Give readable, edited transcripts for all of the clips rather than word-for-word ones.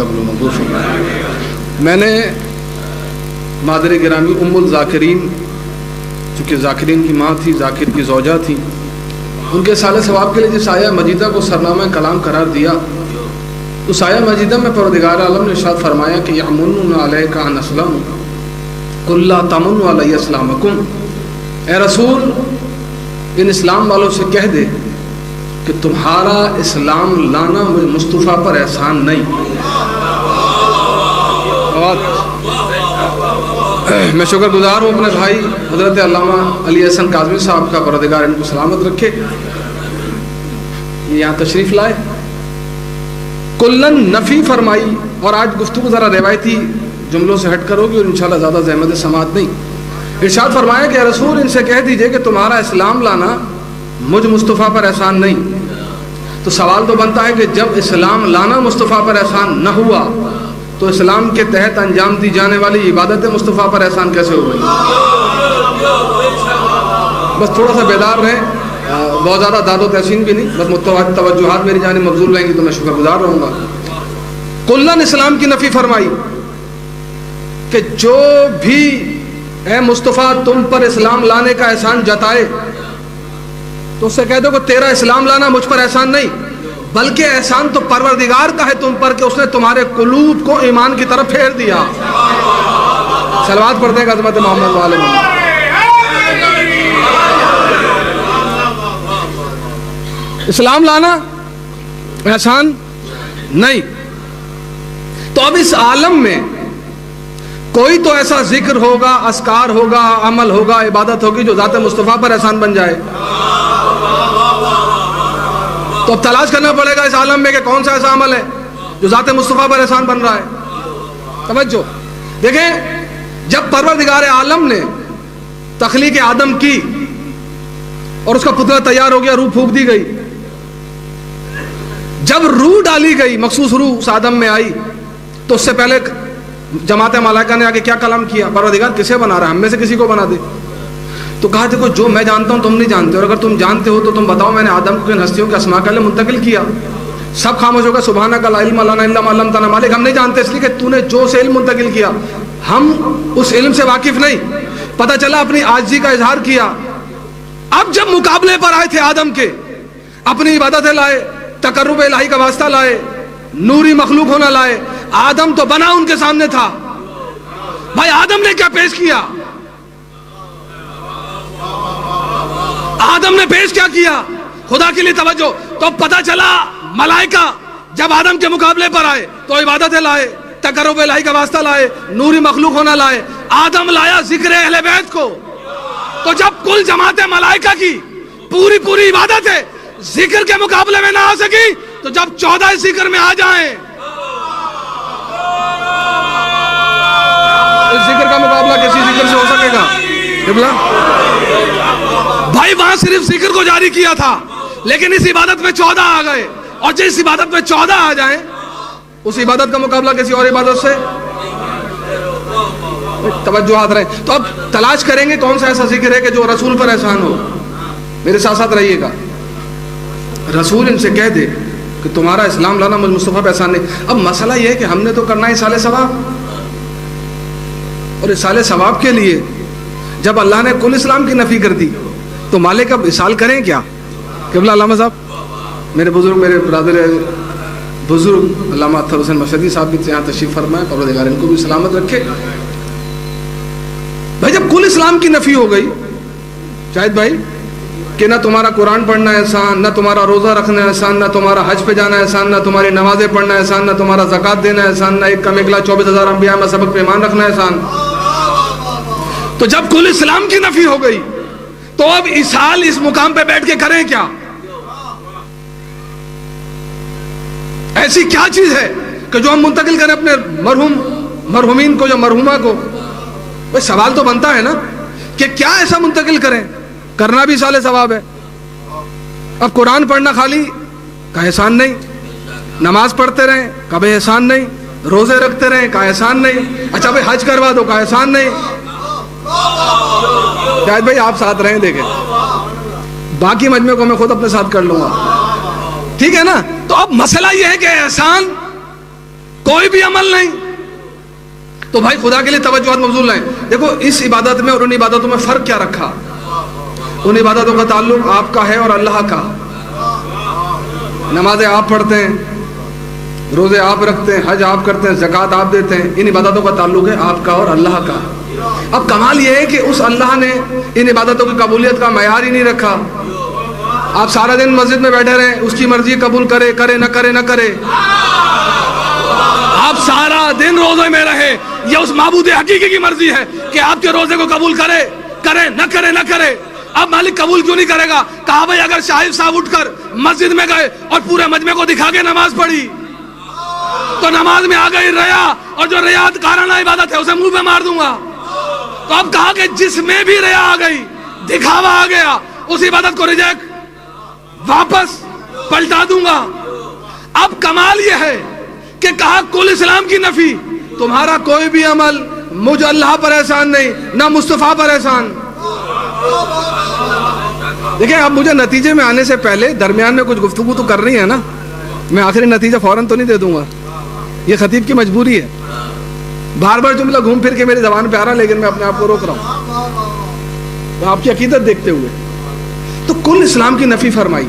قبل و مقبول فرمائے۔ میں نے مادر گرامی ام الذاکرین، چونکہ ذاکرین کی ماں تھی، ذاکر کی زوجہ تھی، ان کے سال ثواب کے لیے جس آیہ مجیدہ کو سرنامہ کلام قرار دیا، اس آیہ مجیدہ میں پروردگار عالم نے ارشاد فرمایا کہ یمنون علیک ان اسلموا قل لا تمنوا علی اسلامکم، اے رسول ان اسلام والوں سے کہہ دے کہ تمہارا اسلام لانا مجھ مصطفیٰ پر احسان نہیں۔ میں شکر گزار ہوں اپنے بھائی حضرت علامہ علی احسن کاظمی صاحب کا، پروردگار ان کو سلامت رکھے، یہ یہاں تشریف لائے، کلن نفی فرمائی۔ اور آج گفتگو ذرا روایتی جملوں سے ہٹ کر ہوگی اور انشاءاللہ زیادہ زحمت سماعت نہیں۔ ارشاد فرمایا کہ رسول ان سے کہہ دیجئے کہ تمہارا اسلام لانا مجھ مصطفیٰ پر احسان نہیں۔ تو سوال تو بنتا ہے کہ جب اسلام لانا مصطفیٰ پر احسان نہ ہوا تو اسلام کے تحت انجام دی جانے والی عبادت مصطفیٰ پر احسان کیسے ہو گئی؟ بس تھوڑا سا بیدار رہیں، بہت زیادہ داد و تحسین بھی نہیں، بس توجہات میری جانب مبذول رہیں گی تو میں شکر گزار رہوں گا۔ کلن اسلام کی نفی فرمائی کہ جو بھی اے مصطفیٰ تم پر اسلام لانے کا احسان جتائے تو اس سے کہہ دو کہ تیرا اسلام لانا مجھ پر احسان نہیں، بلکہ احسان تو پروردگار کا ہے تم پر کہ اس نے تمہارے قلوب کو ایمان کی طرف پھیر دیا۔ صلوات پڑھتے ہیں عظمت محمد والے محمد۔ اسلام لانا احسان نہیں۔ تو اب اس عالم میں کوئی تو ایسا ذکر ہوگا، اذکار ہوگا، عمل ہوگا، عبادت ہوگی جو ذات مصطفیٰ پر احسان بن جائے۔ تو اب تلاش کرنا پڑے گا اس عالم میں کہ کون سا ایسا عمل ہے جو ذات مصطفیٰ پر احسان بن رہا ہے۔ توجہ دیکھیں، جب پروردگار عالم نے تخلیق آدم کی اور اس کا پتلا تیار ہو گیا، روح پھونک دی گئی، جب روح ڈالی گئی، مخصوص روح اس آدم میں آئی، تو اس سے پہلے جماعت ملائکہ نے آگے کیا کلام کیا؟ پروردگار کسے بنا رہا ہے؟ ہم میں سے کسی کو بنا دے۔ تو کہا دیکھو جو میں جانتا ہوں تم نہیں جانتے، اور اگر تم جانتے ہو تو تم بتاؤ میں نے آدم کو کن ہستیوں کے اسماء کے لیے منتقل کیا؟ سب خاموش ہوگا، سبحانک لا علم لنا الا ما علمتنا، مالک ہم نہیں جانتے، اس لیے کہ تو نے جو سے علم منتقل کیا ہم اس علم سے واقف نہیں۔ پتہ چلا اپنی عاجزی کا اظہار کیا۔ اب جب مقابلے پر آئے تھے آدم کے، اپنی عبادتیں لائے، تقرب الہی کا واسطہ لائے، نوری مخلوق ہونا لائے، آدم تو بنا ان کے سامنے تھا۔ بھائی آدم نے کیا پیش کیا؟ آدم نے پیش کیا کیا؟ خدا کے لیے توجہ۔ تو پتہ چلا ملائکہ جب آدم کے مقابلے پر آئے تو عبادتیں لائے، تقرب الہی کا واسطہ لائے، نوری مخلوق ہونا لائے، آدم لایا ذکر اہل بیت کو۔ تو جب کل جماعت ملائکہ کی پوری عبادت ہے ذکر کے مقابلے میں نہ آ سکی، تو جب 14 ذکر میں آ جائیں، اس ذکر کا مقابلہ کسی ذکر سے ہو سکے گا؟ بھائی وہاں صرف ذکر کو جاری کیا تھا، لیکن اس عبادت میں 14 آ گئے، اور جس عبادت میں 14 آ جائیں اس عبادت کا مقابلہ کسی اور عبادت سے؟ توجہات رہے۔ تو اب تلاش کریں گے کون سا ایسا ذکر ہے کہ جو رسول پر احسان ہو۔ میرے ساتھ ساتھ رہیے گا۔ رسول ان سے کہہ دے کہ تمہارا اسلام لانا مجھ مصطفیٰ پہ احسان نہیں۔ اب مسئلہ یہ ہے کہ ہم نے تو کرنا ہے اصال ثواب، اور اصال ثواب کے لیے جب اللہ نے کل اسلام کی نفی کر دی تو مالک اب اصال کریں کیا؟ قبلہ علامہ صاحب، میرے بزرگ، میرے برادر بزرگ علامہ اطہر حسین مشہدی صاحب بھی یہاں تشریف فرمائے، پروردگار ان کو بھی سلامت رکھے۔ بھائی جب کل اسلام کی نفی ہو گئی شاہد بھائی کہ نہ تمہارا قرآن پڑھنا احسان، نہ تمہارا روزہ رکھنا احسان، نہ تمہارا حج پہ جانا احسان، نہ تمہاری نمازیں پڑھنا احسان، نہ تمہارا زکوٰۃ دینا احسان، نہ 1,24,000 انبیاء میں سبق پہ ایمان رکھنا احسان۔ تو جب کل اسلام کی نفی ہو گئی تو اب اسال اس مقام پہ بیٹھ کے کریں کیا؟ ایسی کیا چیز ہے کہ جو ہم منتقل کریں اپنے مرحومین کو یا مرحومہ کو؟ بھئی سوال تو بنتا ہے نا کہ کیا ایسا منتقل کریں؟ کرنا بھی سال ثواب ہے۔ اب قرآن پڑھنا خالی کا احسان نہیں، نماز پڑھتے رہیں کبھی احسان نہیں، روزے رکھتے رہیں کا احسان نہیں، اچھا بھائی حج کروا دو کا احسان نہیں۔ شاید بھائی آپ ساتھ رہیں، دیکھیں باقی مجمع کو میں خود اپنے ساتھ کر لوں گا، ٹھیک ہے نا؟ تو اب مسئلہ یہ ہے کہ احسان کوئی بھی عمل نہیں. تو بھائی خدا کے لیے توجہ مبذول لائیں. دیکھو اس عبادت میں اور ان عبادتوں میں فرق کیا رکھا. ان عبادتوں کا تعلق آپ کا ہے اور اللہ کا. نمازیں آپ پڑھتے ہیں, روزے آپ رکھتے ہیں, حج آپ کرتے ہیں, زکوٰۃ آپ دیتے ہیں. ان عبادتوں کا تعلق ہے آپ کا اور اللہ کا. اب کمال یہ ہے کہ اس اللہ نے ان عبادتوں کی قبولیت کا معیار ہی نہیں رکھا. آپ سارا دن مسجد میں بیٹھے رہیں, اس کی مرضی قبول کرے کرے نہ کرے نہ کرے. آپ سارا دن روزے میں رہے, یہ اس معبود حقیقی کی مرضی ہے کہ آپ کے روزے کو قبول کرے کرے نہ کرے نہ کرے. اب مالک قبول کیوں نہیں کرے گا؟ کہا بھائی اگر شاہد صاحب اٹھ کر مسجد میں گئے اور پورے مجمع کو دکھا کے نماز پڑھی تو نماز میں آ گئی ریا, اور جو ریات کارانہ عبادت ہے اسے منہ پہ مار دوں گا. تو اب کہا کہ جس میں بھی ریا آ گئی, دکھاوا آ گیا, اس عبادت کو ریجیکٹ, واپس پلٹا دوں گا. اب کمال یہ ہے کہ کہا کل اسلام کی نفی, تمہارا کوئی بھی عمل مجھ اللہ پر احسان نہیں, نہ مصطفیٰ پر احسان. دیکھیں اب مجھے نتیجے میں آنے سے پہلے درمیان میں کچھ گفتگو تو کر رہی ہے نا, میں آخری نتیجہ فوراً تو نہیں دے دوں گا, یہ خطیب کی مجبوری ہے. بار بار جملہ گھوم پھر کے میری زبان پہ آ رہا, لیکن میں اپنے آپ کو روک رہا ہوں آپ کی عقیدت دیکھتے ہوئے. تو کل اسلام کی نفی فرمائی.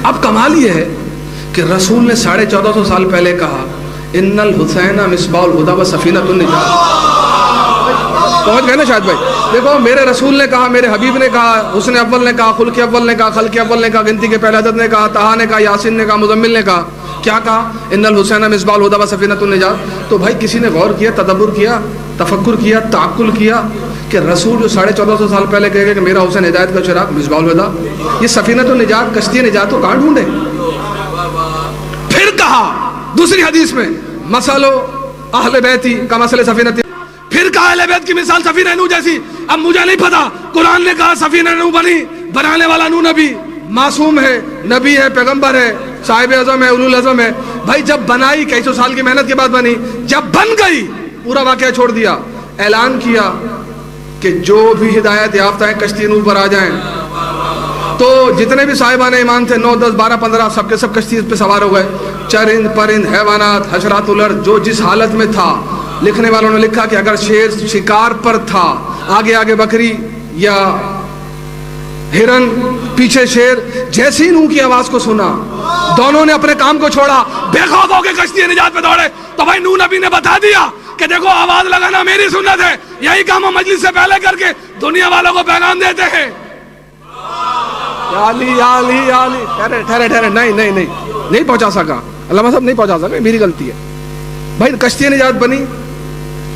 اب کمال یہ ہے کہ رسول نے 1450 سال پہلے کہا ان الحسین مصباح الہدی و سفینۃ النجات. پہنچ گئے نا شاہد بھائی؟ دیکھو میرے رسول نے کہا, میرے حبیب نے کہا, حسن اول نے کہا, خلق اول نے کہا, خلق اول نے کہا, گنتی کے پہلے عدد نے کہا, طہا نے کہا, یاسین نے کہا, مزمل نے کہا. کیا کہا؟ ان الحسین مصباح الہدی و سفینۃ النجات. تو بھائی کسی نے غور کیا, تدبر کیا, تفکر کیا, تعقل کیا کہ رسول جو 1450 سال پہلے کہے گا کہ میرا حسین ہدایت کا چراغ مصباح الہدی, یہ سفینۃ النجات کشتی نجات کو کہاں ڈھونڈے؟ پھر کہا دوسری حدیث میں مثل اہل بیتی کمثل سفینۃ. پھر کہا اہل بیت کی مثال سفینہ نوح جیسی. اب مجھے نہیں پتا قرآن نے کہا سفینہ نوح بنی, بنانے والا نوح نبی معصوم ہے, نبی ہے, پیغمبر ہے, صاحب اعظم ہے, اولو العزم ہے. بھائی جب بنائی کئی سو سال کی محنت کے بعد بنی, جب بن گئی پورا واقعہ چھوڑ دیا, اعلان کیا کہ جو بھی ہدایت یافتہ ہیں کشتی نوح پر آ جائیں. تو جتنے بھی صاحبان ایمان تھے 9 10 12 15 سب کے سب کشتی پہ سوار ہو گئے. چرند پرند حیوانات حشرات الارض جو جس حالت میں تھا. لکھنے والوں نے لکھا کہ اگر شیر شکار پر تھا, آگے آگے بکری یا ہرن, پیچھے شیر, جیسی نوح کی آواز کو سنا دونوں نے اپنے کام کو چھوڑا, بے خوف ہو کے کشتی نجات پہ دوڑے. تو بھائی نوح نبی نے بتا دیا کہ دیکھو آواز لگانا میری سنت ہے, یہی کام ہم مجلس سے پہلے کر کے دنیا والوں کو پیغام دیتے ہیں. ٹھہرے نہیں پہنچا سکا, علامہ صاحب نہیں پہنچا سکا, میری غلطی ہے. بھائی کشتی نجات بنی,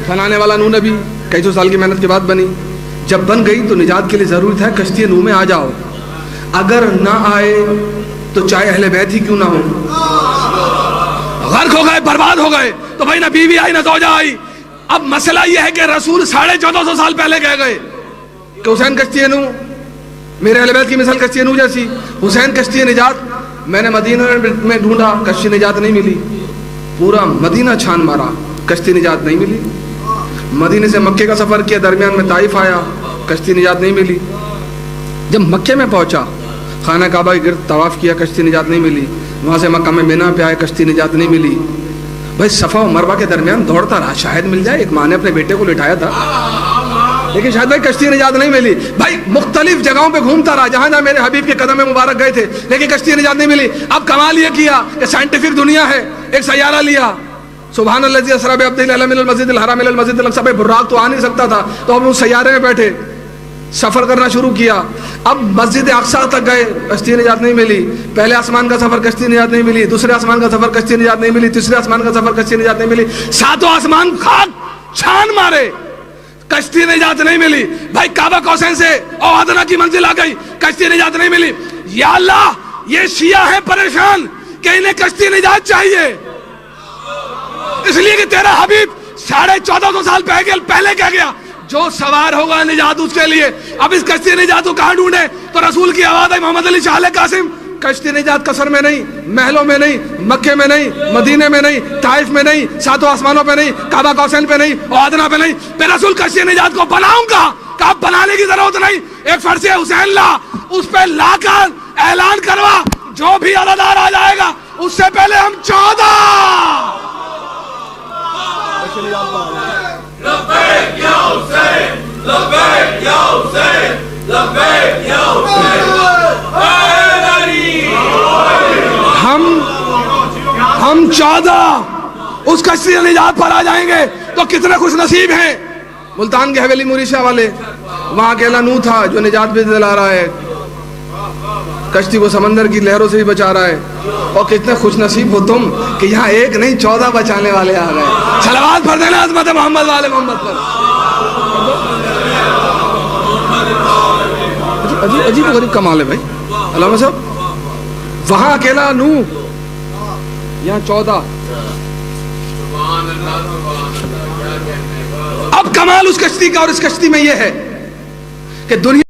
بنانے والا نوح نبی کئی سو سال کی محنت کے بعد بنی. جب بن گئی تو نجات کے لیے ضروری تھا کشتی نوح میں آ جاؤ. اگر نہ آئے تو چاہے اہل بیت ہی کیوں نہ ہو, غرق ہو گئے, برباد ہو گئے. تو بھائی نہ بیوی آئی نہ زوجہ آئی. اب مسئلہ یہ ہے کہ رسول 1450 سال پہلے کہہ گئے کہ حسین کشتی نوح, میرے اہل بیت کی مثال کشتی نوح جیسی, حسین کشتی نجات. میں نے مدینہ میں ڈھونڈا, کشتی نجات نہیں ملی. پورا مدینہ چھان مارا, کشتی نجات نہیں ملی. مدینے سے مکے کا سفر کیا, درمیان میں طائف آیا, کشتی نجات نہیں ملی. جب مکے میں پہنچا, خانہ کعبہ کے گرد طواف کیا, کشتی نجات نہیں ملی. وہاں سے مکہ میں مینا پہ آئے, کشتی نجات نہیں ملی. بھائی صفا و مروہ کے درمیان دوڑتا رہا, شاید مل جائے. ایک ماں نے اپنے بیٹے کو لٹایا تھا, لیکن شاید بھائی کشتی نجات نہیں ملی. بھائی مختلف جگہوں پہ گھومتا رہا جہاں جہاں میرے حبیب کے قدم مبارک گئے تھے, لیکن کشتی نجات نہیں ملی. اب کمال یہ کیا کہ سائنٹیفک دنیا ہے, ایک سیارہ لیا. سبحان الذی اسری بعبدہ لیلا من المسجد الحرام الی المسجد الاقصی. بھائی براق تو آ نہیں سکتا تھا, تو ہم اس سیارے میں بیٹھے سفر کرنا شروع کیا. اب مسجد اقصی تک گئے, کشتی نجات نہیں ملی. پہلے آسمان کا سفر کشتی نجات نہیں ملی, دوسرے آسمان کا سفر کشتی نجات نہیں ملی, تیسرے آسمان کا سفر کشتی نجات نہیں ملی. ساتوں آسمان خاک چھان مارے, کشتی نجات نہیں ملی. بھائی کعبہ کوسین سے او ادنا کی منزل آ گئی, کشتی نجات نہیں ملی. یا اللہ یہ شیعہ ہیں پریشان کہ انہیں کشتی نجات چاہیے, اس لیے کہ تیرا حبیب 1450 سال پہلے کہہ گیا جو سوار ہوگا نجات اس کے لیے. اب اس کشتی نجات کو کہاں ڈھونڈے؟ تو رسول کی آواز ہے محمد علی شاہ قاسم, کشتی نجات قصر میں نہیں, محلوں میں نہیں, مکے میں نہیں, مدینے میں نہیں, طائف میں نہیں, ساتوں آسمانوں پہ نہیں, کعبہ کوسین پہ نہیں, اور ادنا پہ نہیں. پھر رسول کشتی نجات کو بناؤں گا, کہ بنانے کی ضرورت نہیں, ایک فرش حسین لا, اس پہ لا کر اعلان کروا جو بھی عزادار آ جائے گا اس سے پہلے ہم 14 سے نجات پا جائیں گے۔ لبیک یا حسین، لبیک یا حسین، لبیک یا حسین، حیدری۔ ہم 14 اس کشتی سے نجات پر آ جائیں گے تو کتنے خوش نصیب ہیں۔ ملتان کے حویلی موریشا والے، وہاں اکیلا نوح تھا جو نجات بھی دلا رہا ہے، کشتی کو سمندر کی لہروں سے بھی بچا رہا ہے، اور کتنے خوش نصیب ہو تم کہ یہاں ایک نہیں 14 بچانے والے آ گئے۔ صلوات پڑھ دینا عظمت محمد والے محمد پر۔ عجیب و غریب کمال ہے بھائی علامہ صاحب، وہاں اکیلا نوح، یہاں 14۔ اب کمال اس کشتی کا اور اس کشتی میں یہ ہے کہ دنیا